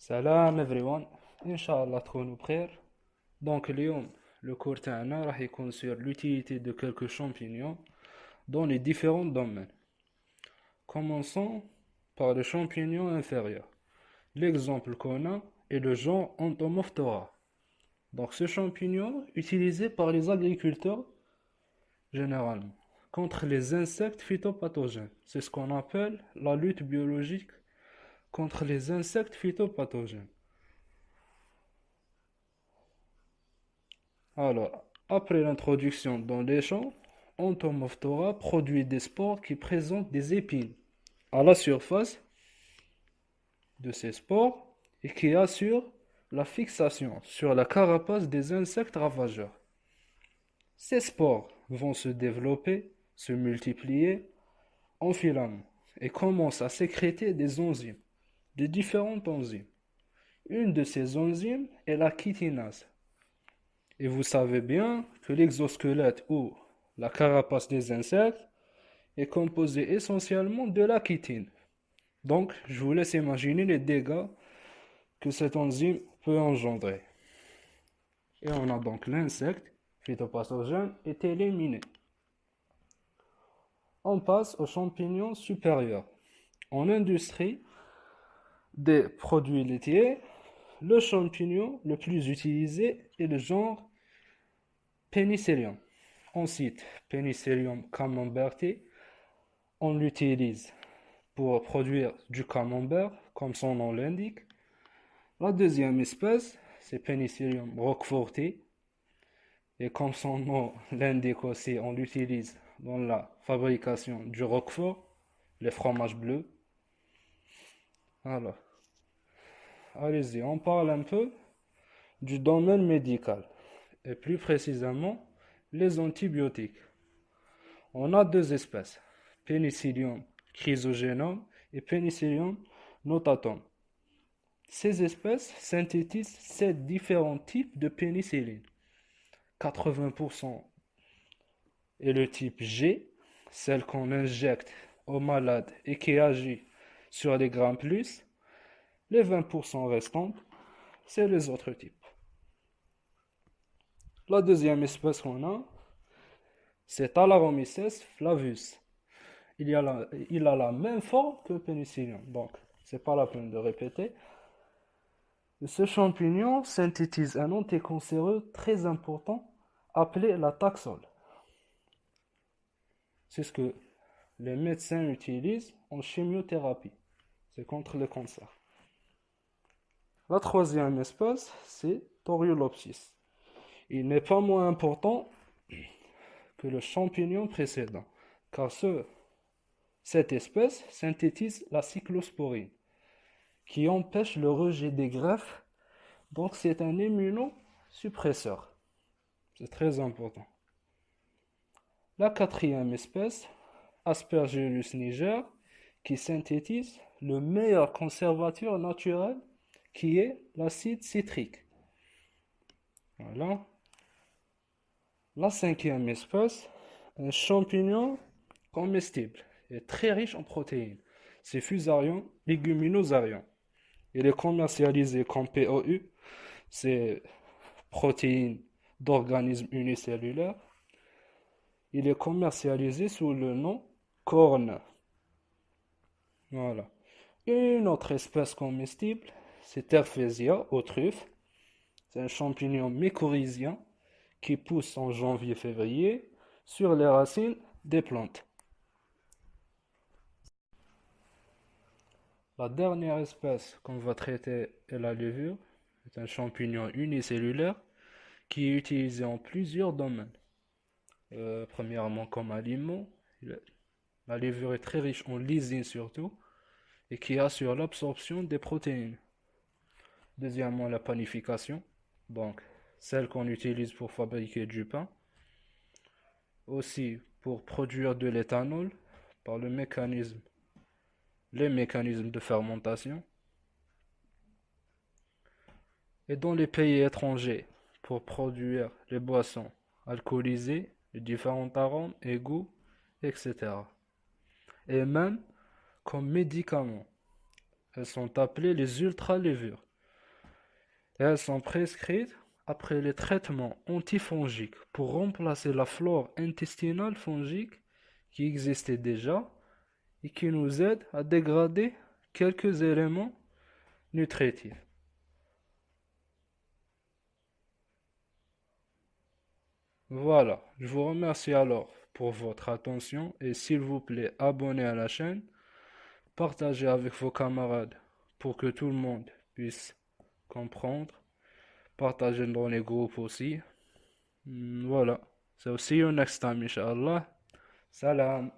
Salam everyone, Inch'Allah تكونوا بخير. Donc اليوم le cours تاعنا راح يكون sur l'utilité de quelques champignons dans les différents domaines. Commençons par le champignon inférieur. L'exemple qu'on a est le genre Entomophthora. Donc ce champignon utilisé par les agriculteurs généralement contre les insectes phytopathogènes. C'est ce qu'on appelle la lutte biologique contre les insectes phytopathogènes. Alors, après l'introduction dans les champs, Entomophthora produit des spores qui présentent des épines à la surface de ces spores et qui assurent la fixation sur la carapace des insectes ravageurs. Ces spores vont se développer, se multiplier en filaments et commencent à sécréter des enzymes, de différentes enzymes. Une de ces enzymes est la chitinase. Et vous savez bien que l'exosquelette ou la carapace des insectes est composée essentiellement de la chitine. Donc, je vous laisse imaginer les dégâts que cette enzyme peut engendrer. Et on a donc l'insecte phytopathogène est éliminé. On passe aux champignons supérieurs. En industrie des produits laitiers, le champignon le plus utilisé est le genre Penicillium. On cite Penicillium camemberti. On l'utilise pour produire du camembert, comme son nom l'indique. La deuxième espèce, c'est Penicillium roqueforti. Et comme son nom l'indique aussi, on l'utilise dans la fabrication du roquefort, les fromages bleus. Alors, allez-y, on parle un peu du domaine médical, et plus précisément les antibiotiques. On a deux espèces, Penicillium chrysogenum et Penicillium notatum. Ces espèces synthétisent 7 différents types de pénicilline. 80% est le type G, celle qu'on injecte aux malades et qui agit sur les grammes plus. Les 20% restants, c'est les autres types. La deuxième espèce qu'on a, c'est Alaromyces flavus. Il a la même forme que Penicillium, donc c'est pas la peine de répéter. Ce champignon synthétise un anticancéreux très important appelé la taxol. C'est ce que les médecins utilisent en chimiothérapie. C'est contre le cancer. La troisième espèce, c'est Thoriolopsis. Il n'est pas moins important que le champignon précédent, car cette espèce synthétise la cyclosporine, qui empêche le rejet des greffes, donc c'est un immunosuppresseur. C'est très important. La quatrième espèce, Aspergillus niger, qui synthétise le meilleur conservateur naturel, qui est l'acide citrique. Voilà. La cinquième espèce, un champignon comestible et très riche en protéines. C'est Fusarium leguminosarium. Il est commercialisé comme POU, c'est protéines d'organismes unicellulaires. Il est commercialisé sous le nom corne. Voilà. Une autre espèce comestible, c'est Terfesia aux truffes. C'est un champignon mycorhizien qui pousse en janvier-février sur les racines des plantes. La dernière espèce qu'on va traiter est la levure. C'est un champignon unicellulaire qui est utilisé en plusieurs domaines. Premièrement comme aliment, la levure est très riche en lysine surtout et qui assure l'absorption des protéines. Deuxièmement, la panification, donc celle qu'on utilise pour fabriquer du pain. Aussi pour produire de l'éthanol par les mécanismes de fermentation. Et dans les pays étrangers, pour produire les boissons alcoolisées, les différents arômes et goûts, etc. Et même comme médicaments. Elles sont appelées les ultra-levures. Et elles sont prescrites après les traitements antifongiques pour remplacer la flore intestinale fongique qui existait déjà et qui nous aide à dégrader quelques éléments nutritifs. Voilà, je vous remercie alors pour votre attention et s'il vous plaît, abonnez à la chaîne, partagez avec vos camarades pour que tout le monde puisse comprendre, partagez dans les groupes aussi. Voilà. So see you next time, inshallah. Salam.